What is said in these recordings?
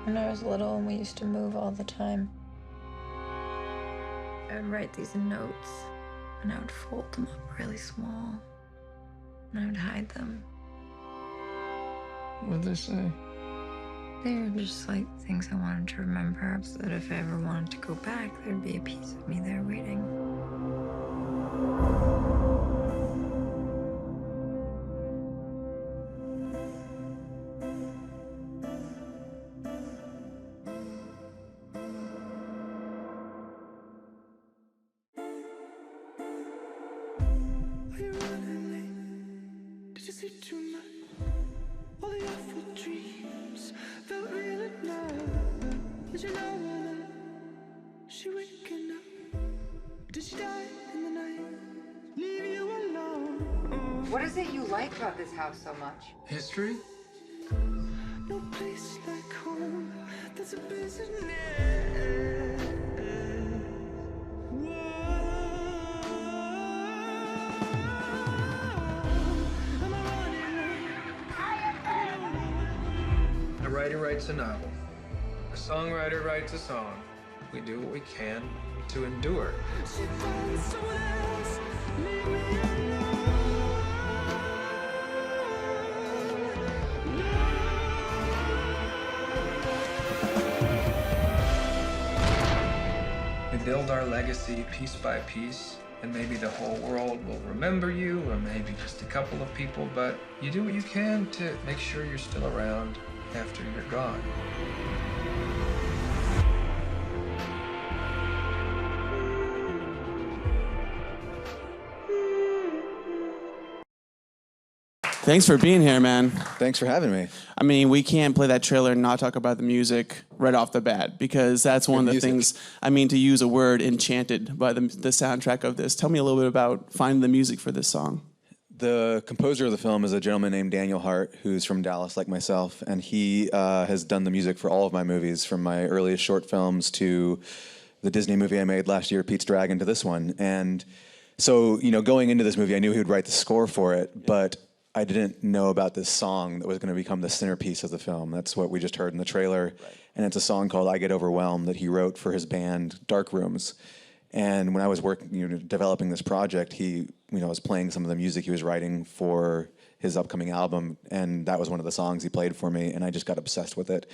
When I was little and we used to move all the time, I would write these notes and I would fold them up really small and I would hide them. What did they say? They were just like things I wanted to remember, so that if I ever wanted to go back, there'd be a piece of me there waiting. Are you running late? Did you sleep too much? All the awful dreams felt real at night. Did you know her? She waking up? Did she die in the night? Leave you alone. What is it you like about this house so much? History? No place like home. That's a business. A writer writes a novel. A songwriter writes a song. We do what we can to endure. She finds someone else. Leave me We build our legacy piece by piece, and maybe the whole world will remember you, or maybe just a couple of people, but you do what you can to make sure you're still around after you're gone. Thanks for being here, man. Thanks for having me. I mean, we can't play that trailer and not talk about the music right off the bat, because that's one of the things, I mean, to use a word, enchanted by the soundtrack of this. Tell me a little bit about finding the music for this song. The composer of the film is a gentleman named Daniel Hart, who's from Dallas like myself, and he has done the music for all of my movies, from my earliest short films to the Disney movie I made last year, Pete's Dragon, to this one. And so, you know, going into this movie, I knew he would write the score for it, but I didn't know about this song that was going to become the centerpiece of the film. That's what we just heard in the trailer. Right. And it's a song called I Get Overwhelmed that he wrote for his band, Dark Rooms. And when I was working, developing this project, he, was playing some of the music he was writing for his upcoming album, and that was one of the songs he played for me, and I just got obsessed with it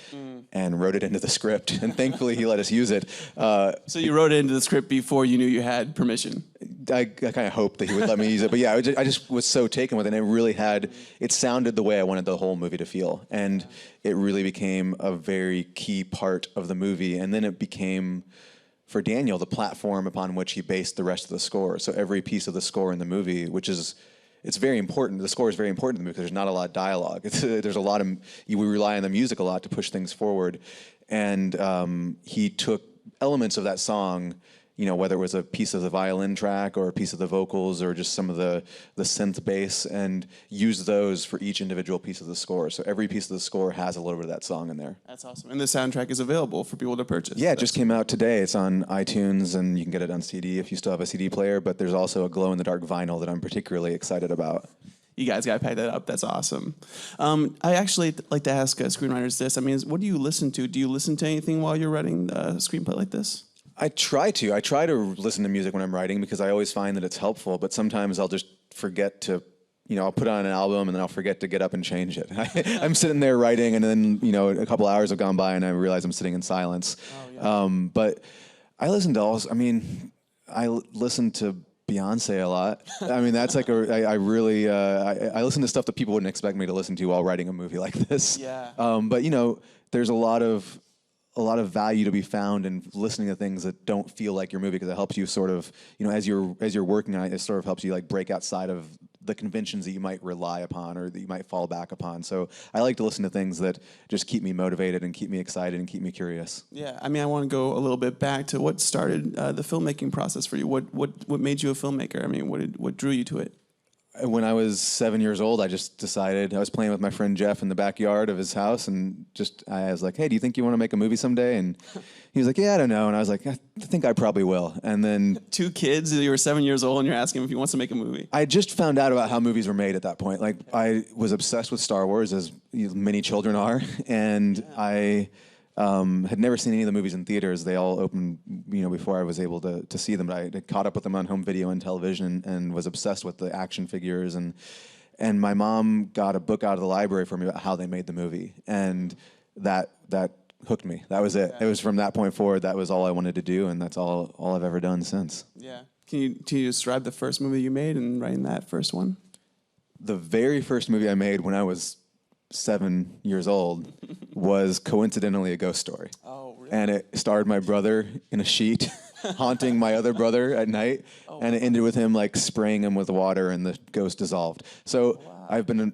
and wrote it into the script, and thankfully he let us use it. So you wrote it into the script before you knew you had permission? I kind of hoped that he would let me use it, but yeah, I just was so taken with it, and it really it sounded the way I wanted the whole movie to feel, and it really became a very key part of the movie, and then it became, for Daniel, the platform upon which he based the rest of the score. So every piece of the score in the movie, it's very important. The score is very important to the movie because there's not a lot of dialogue. There's a lot of, we rely on the music a lot to push things forward. And he took elements of that song, whether it was a piece of the violin track or a piece of the vocals or just some of the synth bass, and used those for each individual piece of the score. So every piece of the score has a little bit of that song in there. That's awesome. And the soundtrack is available for people to purchase. Yeah, it just came out today. It's on iTunes, and you can get it on CD if you still have a CD player, but there's also a glow-in-the-dark vinyl that I'm particularly excited about. You guys got to pack that up. That's awesome. I actually like to ask screenwriters this. I mean, what do you listen to? Do you listen to anything while you're writing a screenplay like this? I try to listen to music when I'm writing because I always find that it's helpful, but sometimes I'll just forget to, I'll put on an album and then I'll forget to get up and change it. I'm sitting there writing and then, a couple hours have gone by and I realize I'm sitting in silence. Oh, yeah. But I listen to I listen to Beyonce a lot. I mean, that's like I listen to stuff that people wouldn't expect me to listen to while writing a movie like this. Yeah. But there's a lot of value to be found in listening to things that don't feel like your movie, because it helps you sort of, as you're working on it, it sort of helps you like break outside of the conventions that you might rely upon or that you might fall back upon. So I like to listen to things that just keep me motivated and keep me excited and keep me curious. Yeah, I mean, I want to go a little bit back to what started the filmmaking process for you. What made you a filmmaker? I mean, what drew you to it? When I was 7 years old, I just decided, I was playing with my friend Jeff in the backyard of his house, and I was like, hey, do you think you want to make a movie someday? And he was like, yeah, I don't know. And I was like, I think I probably will. And then 2 kids, you were 7 years old, and you're asking him if he wants to make a movie. I just found out about how movies were made at that point. Like, I was obsessed with Star Wars, as many children are, and I Had never seen any of the movies in theaters. They all opened, before I was able to see them. But I had caught up with them on home video and television, and was obsessed with the action figures. And my mom got a book out of the library for me about how they made the movie, and that hooked me. That was it. It was from that point forward. That was all I wanted to do, and that's all I've ever done since. Yeah. Can you describe the first movie you made and writing that first one? The very first movie I made when I was 7 years old was coincidentally a ghost story. Oh, really? And it starred my brother in a sheet haunting my other brother at night. Oh, and it ended with him like spraying him with water and the ghost dissolved. So I've been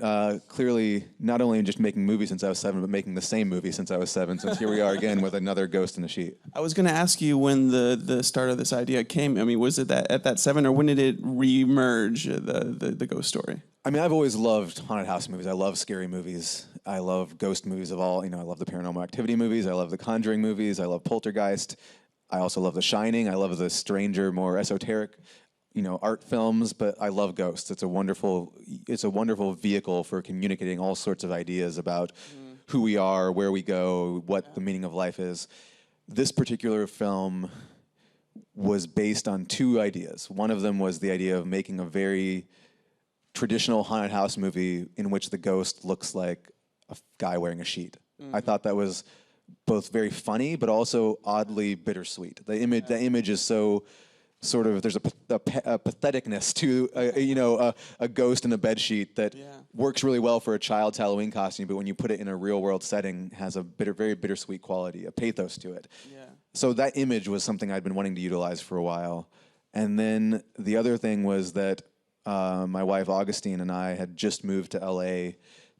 clearly not only just making movies since I was 7, but making the same movie since I was 7. Since here we are again with another ghost in a sheet. I was going to ask you when the start of this idea came. I mean, was it at that 7, or when did it re-emerge, the ghost story? I mean, I've always loved haunted house movies. I love scary movies. I love ghost movies of all. I love the Paranormal Activity movies. I love the Conjuring movies. I love Poltergeist. I also love The Shining. I love the stranger, more esoteric, art films. But I love ghosts. It's a wonderful vehicle for communicating all sorts of ideas about who we are, where we go, what the meaning of life is. This particular film was based on 2 ideas. One of them was the idea of making a very traditional haunted house movie in which the ghost looks like a guy wearing a sheet. I thought that was both very funny, but also oddly bittersweet. The image is so sort of, there's a patheticness to a ghost in a bed sheet that works really well for a child's Halloween costume, but when you put it in a real world setting, has a very bittersweet quality, a pathos to it. So that image was something I'd been wanting to utilize for a while. And then the other thing was that my wife Augustine and I had just moved to LA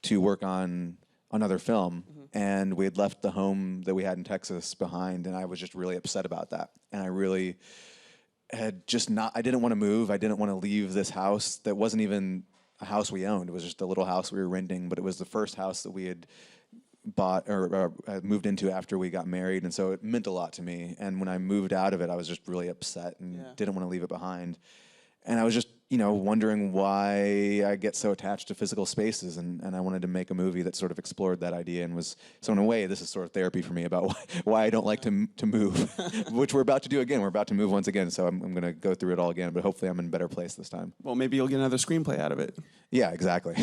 to work on another film, and we had left the home that we had in Texas behind, and I was just really upset about that. And I really had I didn't want to move. I didn't want to leave this house that wasn't even a house we owned. It was just a little house we were renting, but it was the first house that we had bought or moved into after we got married, and so it meant a lot to me. And when I moved out of it, I was just really upset and didn't want to leave it behind. And I was just, wondering why I get so attached to physical spaces, and I wanted to make a movie that sort of explored that idea and was, so in a way, this is sort of therapy for me about why I don't like to move, which we're about to do again. We're about to move once again, so I'm going to go through it all again, but hopefully I'm in a better place this time. Well, maybe you'll get another screenplay out of it. Yeah, exactly.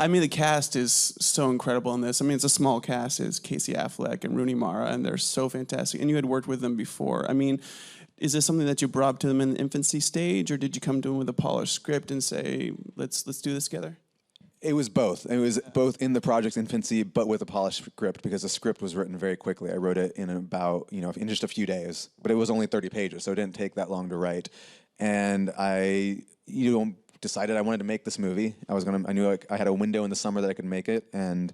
I mean, the cast is so incredible in this. I mean, it's a small cast. It's Casey Affleck and Rooney Mara, and they're so fantastic. And you had worked with them before. I mean, is this something that you brought to them in the infancy stage, or did you come to them with a polished script and say, let's do this together? It was both. It was both in the project's infancy, but with a polished script, because the script was written very quickly. I wrote it in about, in just a few days, but it was only 30 pages, so it didn't take that long to write. And I, decided I wanted to make this movie. I knew I had a window in the summer that I could make it, and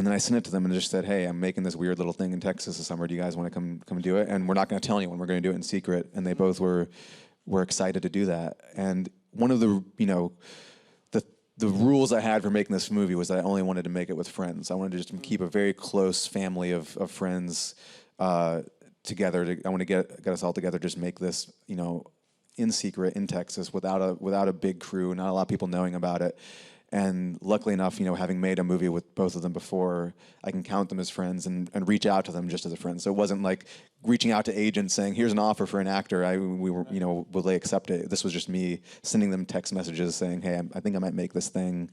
then I sent it to them and just said, hey, I'm making this weird little thing in Texas this summer. Do you guys want to come do it? And we're not going to tell anyone. We're going to do it in secret. And they both were excited to do that. And one of the, the rules I had for making this movie was that I only wanted to make it with friends. I wanted to just keep a very close family of friends together. I want to get us all together, just make this, in secret in Texas without a big crew, not a lot of people knowing about it. And luckily enough, having made a movie with both of them before, I can count them as friends and reach out to them just as a friend. So it wasn't like reaching out to agents saying, here's an offer for an actor. Will they accept it? This was just me sending them text messages saying, hey, I think I might make this thing.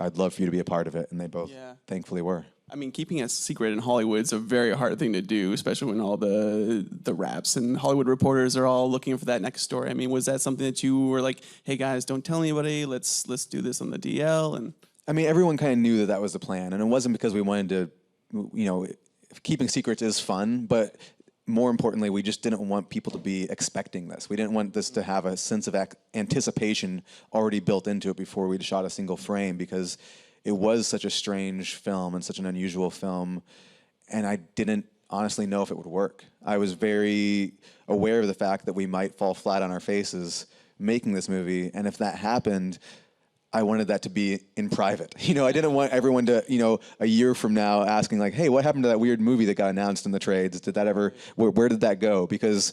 I'd love for you to be a part of it. And they both thankfully were. I mean, keeping a secret in Hollywood is a very hard thing to do, especially when all the raps and Hollywood reporters are all looking for that next story. I mean, was that something that you were like, hey guys, don't tell anybody, let's do this on the DL? And I mean, everyone kind of knew that was the plan, and it wasn't because we wanted to, keeping secrets is fun, but more importantly, we just didn't want people to be expecting this. We didn't want this to have a sense of anticipation already built into it before we'd shot a single frame, because it was such a strange film and such an unusual film, and I didn't honestly know if it would work. I was very aware of the fact that we might fall flat on our faces making this movie, and if that happened, I wanted that to be in private. I didn't want everyone to, a year from now asking like, hey, what happened to that weird movie that got announced in the trades? Did that ever, where did that go? Because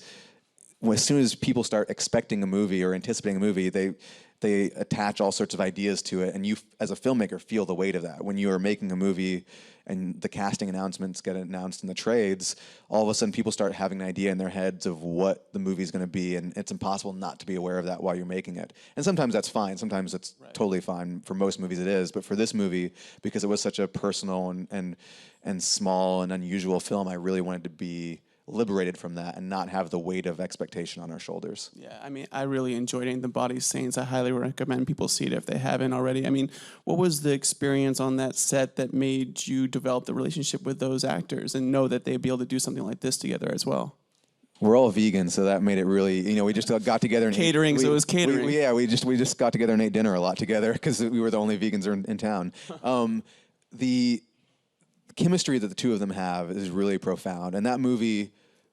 as soon as people start expecting a movie or anticipating a movie, they attach all sorts of ideas to it, and you, as a filmmaker, feel the weight of that. When you are making a movie and the casting announcements get announced in the trades, all of a sudden people start having an idea in their heads of what the movie's going to be, and it's impossible not to be aware of that while you're making it. And sometimes that's fine. Sometimes it's totally fine. For most movies it is. But for this movie, because it was such a personal and small and unusual film, I really wanted to be liberated from that and not have the weight of expectation on our shoulders. Yeah, I mean, I really enjoyed it in The Body Saints. I highly recommend people see it if they haven't already. I mean, what was the experience on that set that made you develop the relationship with those actors and know that they'd be able to do something like this together as well? We're all vegan, so that made it really, we just got together and catering, so it was catering. We just got together and ate dinner a lot together because we were the only vegans in town. The chemistry that the two of them have is really profound, and that movie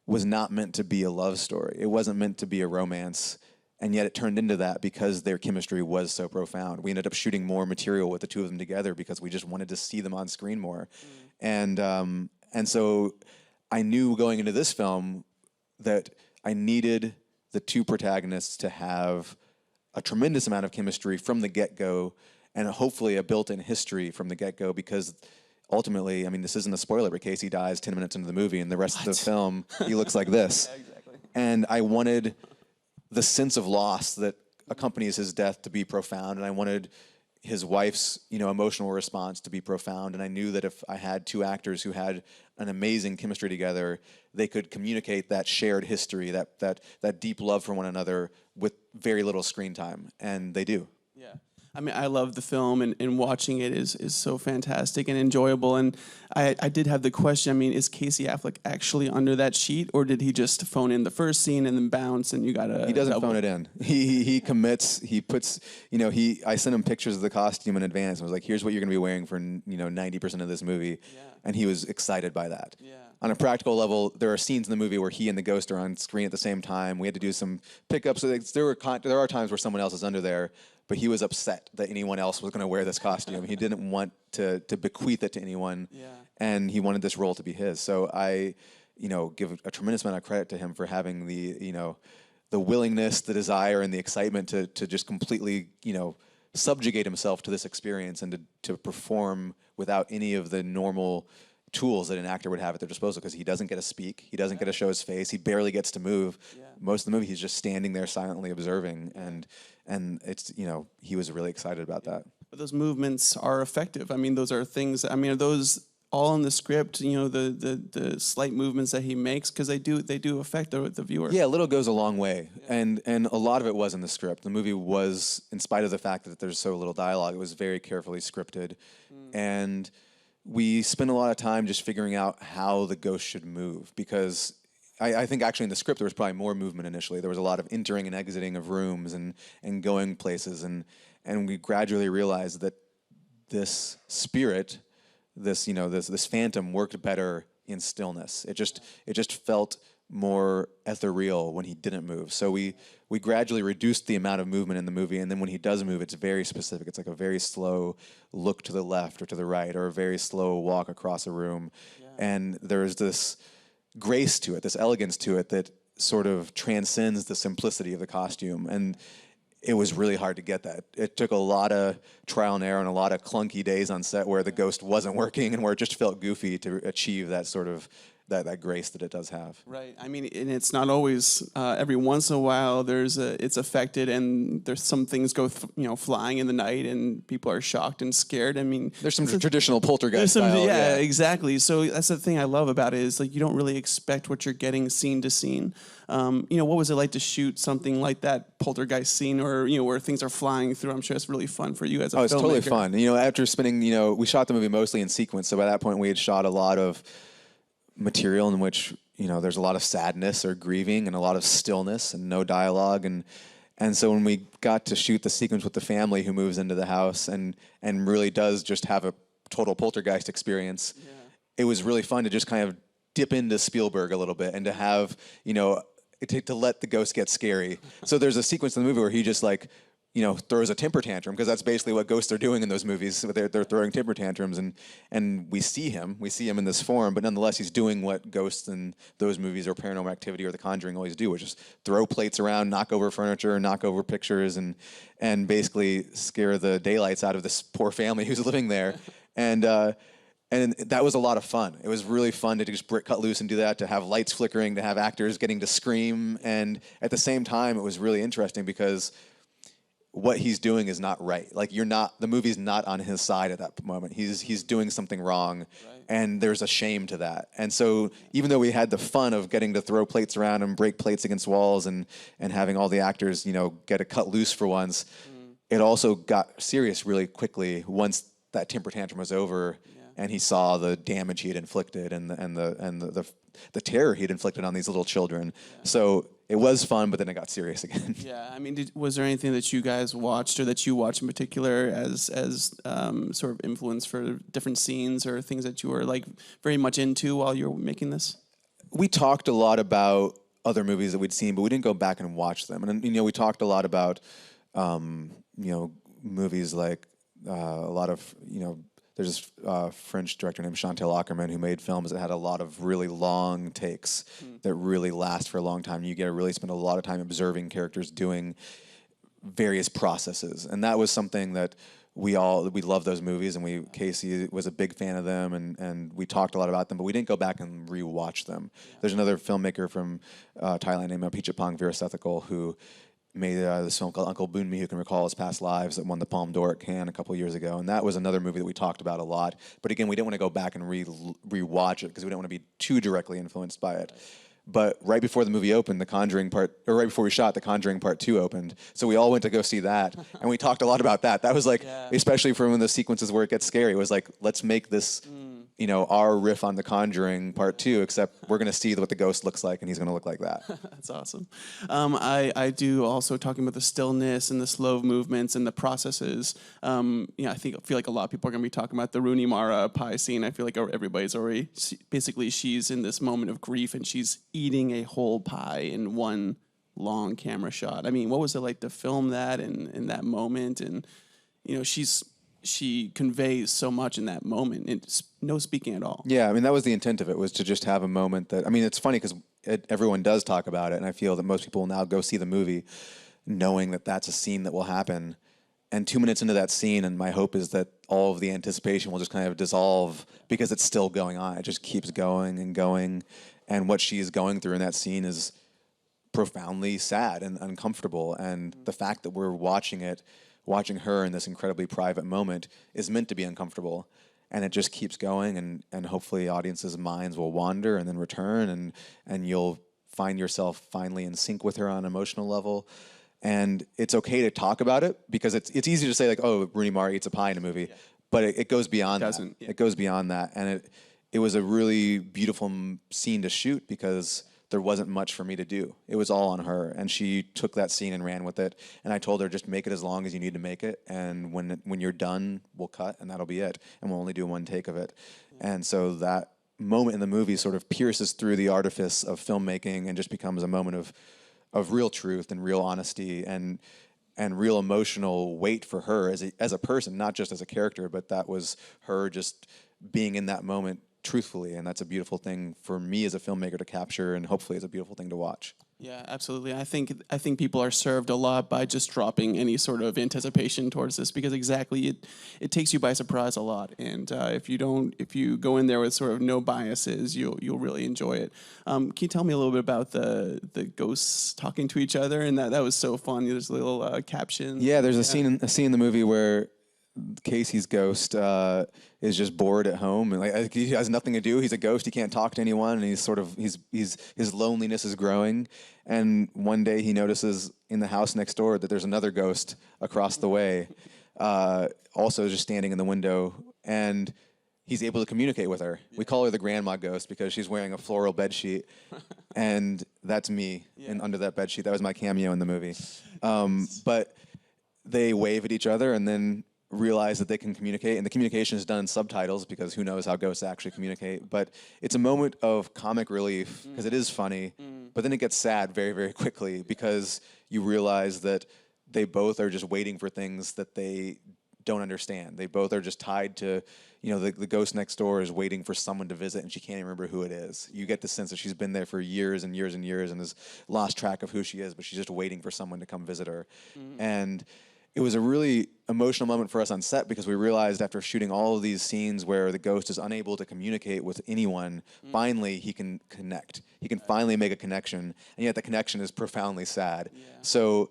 was not meant to be a love story. It wasn't meant to be a romance, and yet it turned into that because their chemistry was so profound. We ended up shooting more material with the two of them together because we just wanted to see them on screen more. And so I knew going into this film that I needed the two protagonists to have a tremendous amount of chemistry from the get-go, and hopefully a built-in history from the get-go, because ultimately, I mean, this isn't a spoiler, but Casey dies 10 minutes into the movie, and the rest of the film, he looks like this. Yeah, exactly. And I wanted the sense of loss that accompanies his death to be profound, and I wanted his wife's, emotional response to be profound. And I knew that if I had two actors who had an amazing chemistry together, they could communicate that shared history, that deep love for one another with very little screen time, and they do. Yeah. I mean, I love the film, and watching it is so fantastic and enjoyable. And I did have the question, I mean, is Casey Affleck actually under that sheet, or did he just phone in the first scene and then bounce and you gotta... He doesn't phone it in. He commits, he puts, I sent him pictures of the costume in advance. I was like, here's what you're gonna be wearing for, 90% of this movie. Yeah. And he was excited by that. Yeah. On a practical level, there are scenes in the movie where he and the ghost are on screen at the same time. We had to do some pickups. So there are times where someone else is under there, but he was upset that anyone else was going to wear this costume. He didn't want to bequeath it to anyone, and he wanted this role to be his. So I, give a tremendous amount of credit to him for having the willingness, the desire, and the excitement to just completely, subjugate himself to this experience and to perform without any of the normal tools that an actor would have at their disposal, because he doesn't get to speak, he doesn't get to show his face, he barely gets to move. Most of the movie he's just standing there silently observing, and it's, he was really excited about that. But those movements are effective. I mean, those are things, I mean, are those all in the script, the slight movements that he makes, because they do affect the viewer. Yeah, a little goes a long way, and a lot of it was in the script. The movie was, in spite of the fact that there's so little dialogue, it was very carefully scripted, and we spent a lot of time just figuring out how the ghost should move, because I think actually in the script there was probably more movement initially. There was a lot of entering and exiting of rooms and going places, and we gradually realized that this spirit, this phantom worked better in stillness. It just felt more ethereal when he didn't move. So we gradually reduced the amount of movement in the movie, and then when he does move, it's very specific. It's like a very slow look to the left or to the right, or a very slow walk across a room. And there's this grace to it, this elegance to it that sort of transcends the simplicity of the costume. And it was really hard to get that. It took a lot of trial and error and a lot of clunky days on set where the ghost wasn't working and where it just felt goofy to achieve that sort of that grace that it does have. Right. I mean, and it's not always. Every once in a while, it's affected, and there's some things go, flying in the night, and people are shocked and scared. I mean, there's some traditional poltergeist style. Yeah, exactly. So that's the thing I love about it, is like you don't really expect what you're getting scene to scene. What was it like to shoot something like that poltergeist scene, or where things are flying through? I'm sure it's really fun for you as a filmmaker. It's totally fun. After spending, we shot the movie mostly in sequence, so by that point we had shot a lot of material in which there's a lot of sadness or grieving and a lot of stillness and no dialogue, and so when we got to shoot the sequence with the family who moves into the house and really does just have a total poltergeist experience, it was really fun to just kind of dip into Spielberg a little bit and to have to let the ghost get scary. So there's a sequence in the movie where he just throws a temper tantrum, because that's basically what ghosts are doing in those movies. They're throwing temper tantrums, and we see him in this form, but nonetheless he's doing what ghosts in those movies or Paranormal Activity or The Conjuring always do, which is throw plates around, knock over furniture, knock over pictures, and basically scare the daylights out of this poor family who's living there. And that was a lot of fun. It was really fun to just cut loose and do that, to have lights flickering, to have actors getting to scream, and at the same time it was really interesting because what he's doing is not right. Like, the movie's not on his side at that moment. He's doing something wrong, right. And there's a shame to that. And so even though we had the fun of getting to throw plates around and break plates against walls and having all the actors, get a cut loose for once, it also got serious really quickly once that temper tantrum was over, and he saw the damage he had inflicted and the terror he had inflicted on these little children. Yeah. So it was fun, but then it got serious again. Yeah, I mean, was there anything that you guys watched or that you watched in particular as sort of influence for different scenes or things that you were like very much into while you were making this? We talked a lot about other movies that we'd seen, but we didn't go back and watch them. And we talked a lot about movies like a lot of there's this French director named Chantal Akerman who made films that had a lot of really long takes that really last for a long time. You get to really spend a lot of time observing characters doing various processes, and that was something that we love those movies, and Casey was a big fan of them, and we talked a lot about them, but we didn't go back and rewatch them. Yeah. There's another filmmaker from Thailand named Apichatpong Veerasethukkal who made this film called Uncle Boonmi Who Can Recall His Past Lives that won the Palme d'Or at Cannes a couple years ago, and that was another movie that we talked about a lot. But again, we didn't want to go back and rewatch it because we didn't want to be too directly influenced by it. But right before the movie opened, right before we shot, The Conjuring Part 2 opened. So we all went to go see that, and we talked a lot about that. That was like, especially for when the sequences where it gets scary, it was like, let's make this, our riff on The Conjuring Part 2, except we're going to see what the ghost looks like, and he's going to look like that. That's awesome. I do also, talking about the stillness and the slow movements and the processes. I feel like a lot of people are going to be talking about the Rooney Mara pie scene. I feel like everybody's already, basically she's in this moment of grief, and she's eating a whole pie in one long camera shot. I mean, what was it like to film that in that moment? And she conveys so much in that moment. It's no speaking at all. Yeah, I mean, that was the intent of it, was to just have a moment that, I mean, it's funny because everyone does talk about it, and I feel that most people will now go see the movie knowing that that's a scene that will happen. And 2 minutes into that scene, and my hope is that all of the anticipation will just kind of dissolve because it's still going on. It just keeps going and going. And what she is going through in that scene is profoundly sad and uncomfortable. And the fact that we're watching her in this incredibly private moment is meant to be uncomfortable. And it just keeps going, and hopefully audiences' minds will wander and then return, and you'll find yourself finally in sync with her on an emotional level. And it's okay to talk about it because it's easy to say, like, oh, Rooney Mara eats a pie in a movie, but it goes beyond that. Yeah. It goes beyond that, and it was a really beautiful scene to shoot because there wasn't much for me to do. It was all on her, and she took that scene and ran with it. And I told her, just make it as long as you need to make it, and when you're done, we'll cut, and that'll be it, and we'll only do one take of it. And so that moment in the movie sort of pierces through the artifice of filmmaking and just becomes a moment of real truth and real honesty and real emotional weight for her as a person, not just as a character, but that was her just being in that moment truthfully, and that's a beautiful thing for me as a filmmaker to capture, and hopefully it's a beautiful thing to watch. Yeah, absolutely. I think people are served a lot by just dropping any sort of anticipation towards this, because exactly it takes you by surprise a lot. And if you go in there with sort of no biases, you'll really enjoy it. Can you tell me a little bit about the ghosts talking to each other? And that was so fun. There's a little caption. Yeah, there's a scene in the movie where Casey's ghost is just bored at home, and he has nothing to do. He's a ghost. He can't talk to anyone, and his loneliness is growing. And one day he notices in the house next door that there's another ghost across the way, also just standing in the window, and he's able to communicate with her. Yeah. We call her the grandma ghost because she's wearing a floral bedsheet, and that's me. Yeah. And under that bedsheet, that was my cameo in the movie. But they wave at each other, and then realize that they can communicate, and the communication is done in subtitles because who knows how ghosts actually communicate. But it's a moment of comic relief because it is funny, but then it gets sad very, very quickly because you realize that they both are just waiting for things that they don't understand. They both are just tied to, the ghost next door is waiting for someone to visit and she can't even remember who it is. You get the sense that she's been there for years and years and years and has lost track of who she is, but she's just waiting for someone to come visit her. And it was a really emotional moment for us on set because we realized after shooting all of these scenes where the ghost is unable to communicate with anyone, finally he can connect. He can finally make a connection, and yet the connection is profoundly sad. So,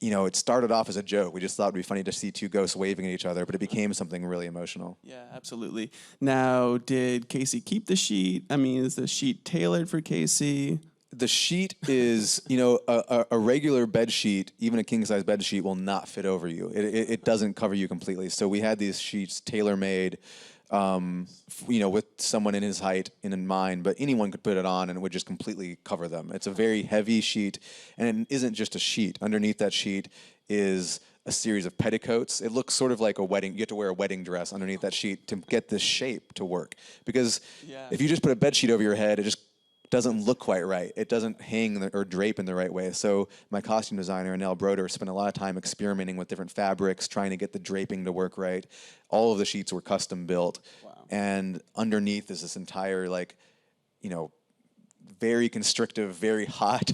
it started off as a joke. We just thought it'd be funny to see two ghosts waving at each other, but it became something really emotional. Yeah, absolutely. Now, did Casey keep the sheet? I mean, is the sheet tailored for Casey? The sheet is, a regular bed sheet, even a king-size bed sheet, will not fit over you. It doesn't cover you completely. So we had these sheets tailor-made, with someone in his height in mind, but anyone could put it on and it would just completely cover them. It's a very heavy sheet, and it isn't just a sheet. Underneath that sheet is a series of petticoats. It looks sort of like a wedding. You have to wear a wedding dress underneath that sheet to get this shape to work. Because if you just put a bed sheet over your head, it just doesn't look quite right. It doesn't hang or drape in the right way. So my costume designer, Anel Broder, spent a lot of time experimenting with different fabrics, trying to get the draping to work right. All of the sheets were custom built. Wow. And underneath is this entire, very constrictive, very hot,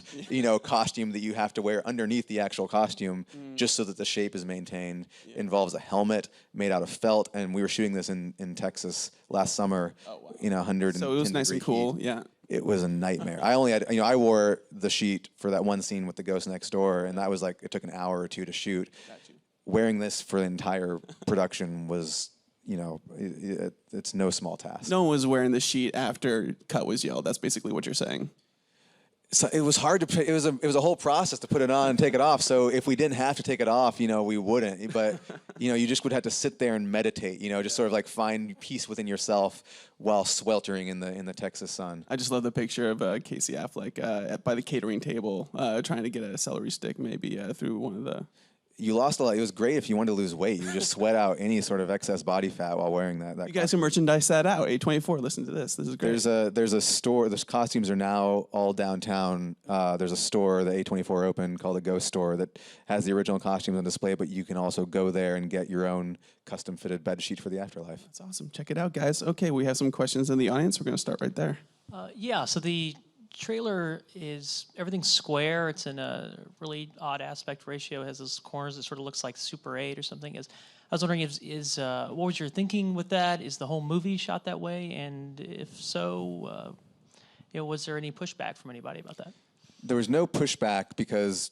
costume that you have to wear underneath the actual costume just so that the shape is maintained. It involves a helmet made out of felt, and we were shooting this in Texas last summer, 110 So it was nice and cool, heat. It was a nightmare. I only had, I wore the sheet for that one scene with the ghost next door, and that was it took an hour or two to shoot. Wearing this for the entire production was, it's no small task. No one was wearing the sheet after cut was yelled. That's basically what you're saying. So it was hard to. It was a whole process to put it on and take it off. So if we didn't have to take it off, we wouldn't. But you just would have to sit there and meditate. Just sort of find peace within yourself while sweltering in the Texas sun. I just love the picture of Casey Affleck by the catering table trying to get a celery stick maybe through one of the. You lost a lot. It was great if you wanted to lose weight. You just sweat out any sort of excess body fat while wearing that. You guys can merchandise that out. A24, listen to this. This is great. There's a store. Those costumes are now all downtown. There's a store that A24 opened called the Ghost Store that has the original costumes on display, but you can also go there and get your own custom fitted bed sheet for the afterlife. That's awesome. Check it out, guys. Okay, we have some questions in the audience. We're going to start right there. So the trailer is everything's square. It's in a really odd aspect ratio. It has those corners that sort of looks like Super 8 or something. I was wondering is what was your thinking with that? Is the whole movie shot that way? And if so, was there any pushback from anybody about that? There was no pushback because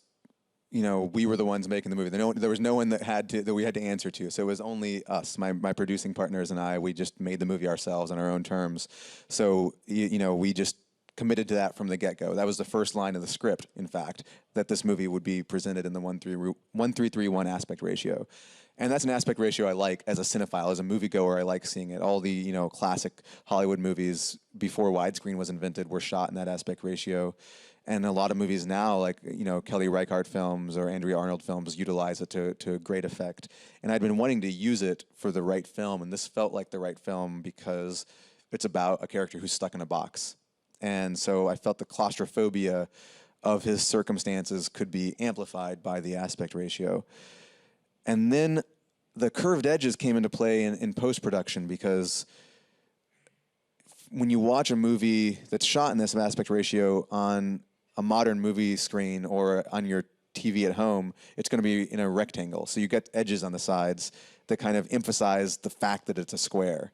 we were the ones making the movie. There was no one that we had to answer to. So it was only us, my producing partners and I. We just made the movie ourselves on our own terms. So we just committed to that from the get-go. That was the first line of the script, in fact, that this movie would be presented in the 1:3:1 aspect ratio. And that's an aspect ratio I like as a cinephile, as a moviegoer. I like seeing it. All the classic Hollywood movies before widescreen was invented were shot in that aspect ratio. And a lot of movies now, like Kelly Reichardt films or Andrea Arnold films, utilize it to great effect. And I'd been wanting to use it for the right film, and this felt like the right film because it's about a character who's stuck in a box. And so I felt the claustrophobia of his circumstances could be amplified by the aspect ratio. And then the curved edges came into play in post-production because when you watch a movie that's shot in this aspect ratio on a modern movie screen or on your TV at home, it's going to be in a rectangle. So you get edges on the sides that kind of emphasize the fact that it's a square.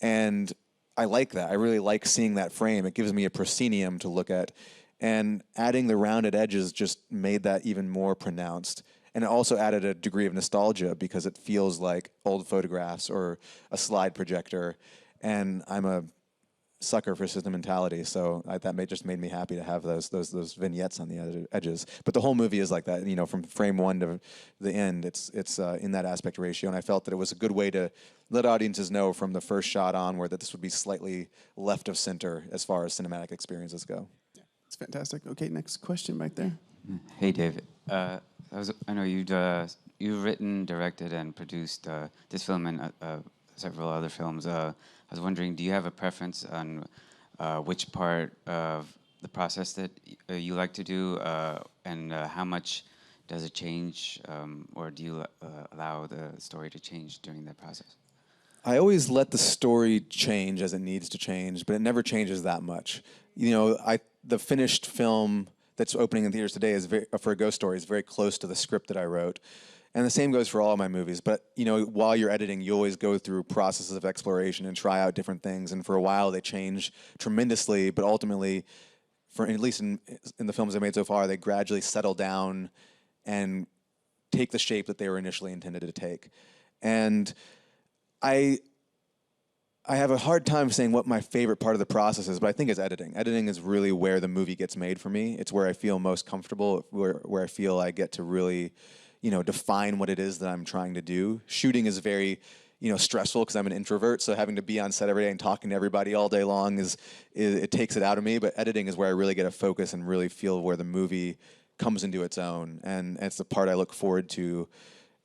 And I like that. I really like seeing that frame. It gives me a proscenium to look at. And adding the rounded edges just made that even more pronounced. And it also added a degree of nostalgia because it feels like old photographs or a slide projector. And I'm a sucker for sentimentality, so that just made me happy to have those vignettes on the edges. But the whole movie is like that, from frame one to the end. It's in that aspect ratio, and I felt that it was a good way to let audiences know from the first shot onward that this would be slightly left of center as far as cinematic experiences go. Yeah, it's fantastic. Okay, next question back there. Hey, David. I know you've written, directed, and produced this film and several other films. I was wondering, do you have a preference on which part of the process that you like to do, and how much does it change, or do you allow the story to change during that process? I always let the story change as it needs to change, but it never changes that much. You know, the finished film that's opening in theaters today is for a ghost story is very close to the script that I wrote. And the same goes for all of my movies. But, you know, while you're editing, you always go through processes of exploration and try out different things. And for a while, they change tremendously. But ultimately, at least in the films I made so far, they gradually settle down and take the shape that they were initially intended to take. And I have a hard time saying what my favorite part of the process is, but I think it's editing. Editing is really where the movie gets made for me. It's where I feel most comfortable, where I feel I get to really, you know, define what it is that I'm trying to do. Shooting is very, you know, stressful because I'm an introvert, so having to be on set every day and talking to everybody all day long it takes it out of me. But editing is where I really get to focus and really feel where the movie comes into its own, and it's the part I look forward to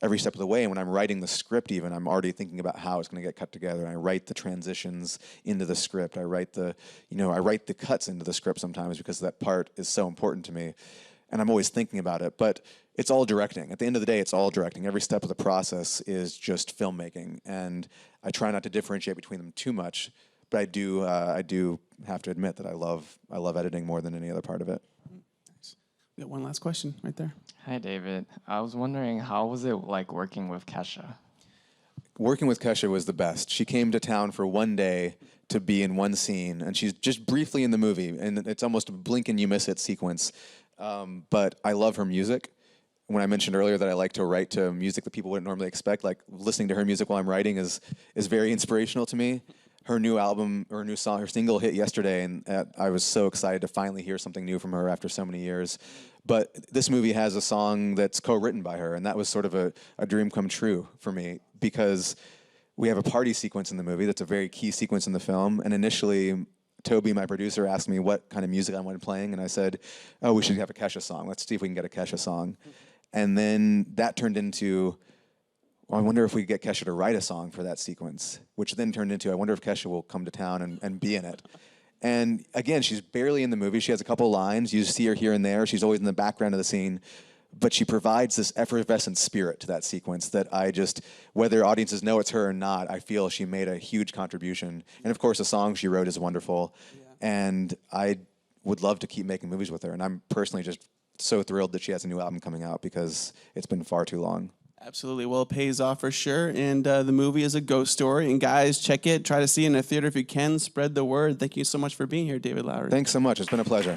every step of the way. And when I'm writing the script even, I'm already thinking about how it's going to get cut together. And I write the transitions into the script. I write the cuts into the script sometimes because that part is so important to me. And I'm always thinking about it. But it's all directing. At the end of the day, it's all directing. Every step of the process is just filmmaking. And I try not to differentiate between them too much. But I do have to admit that I love editing more than any other part of it. We got one last question right there. Hi, David. I was wondering, how was it like working with Kesha? Working with Kesha was the best. She came to town for one day to be in one scene, and she's just briefly in the movie, and it's almost a blink and you miss it sequence. But I love her music. When I mentioned earlier that I like to write to music that people wouldn't normally expect, like listening to her music while I'm writing is very inspirational to me. Her new album, or new song, her single hit yesterday, and I was so excited to finally hear something new from her after so many years. But this movie has a song that's co-written by her, and that was sort of a dream come true for me, because we have a party sequence in the movie that's a very key sequence in the film. And initially, Toby, my producer, asked me what kind of music I wanted playing, and I said, oh, we should have a Kesha song. Let's see if we can get a Kesha song. And then that turned into, well, I wonder if we could get Kesha to write a song for that sequence, which then turned into, I wonder if Kesha will come to town and be in it. And again, she's barely in the movie. She has a couple lines. You see her here and there. She's always in the background of the scene. But she provides this effervescent spirit to that sequence that whether audiences know it's her or not, I feel she made a huge contribution. And of course, the song she wrote is wonderful. Yeah. And I would love to keep making movies with her. And I'm personally just so thrilled that she has a new album coming out, because it's been far too long. Absolutely. Well, it pays off for sure. And the movie is a ghost story. And guys, check it. Try to see it in a theater if you can. Spread the word. Thank you so much for being here, David Lowery. Thanks so much. It's been a pleasure.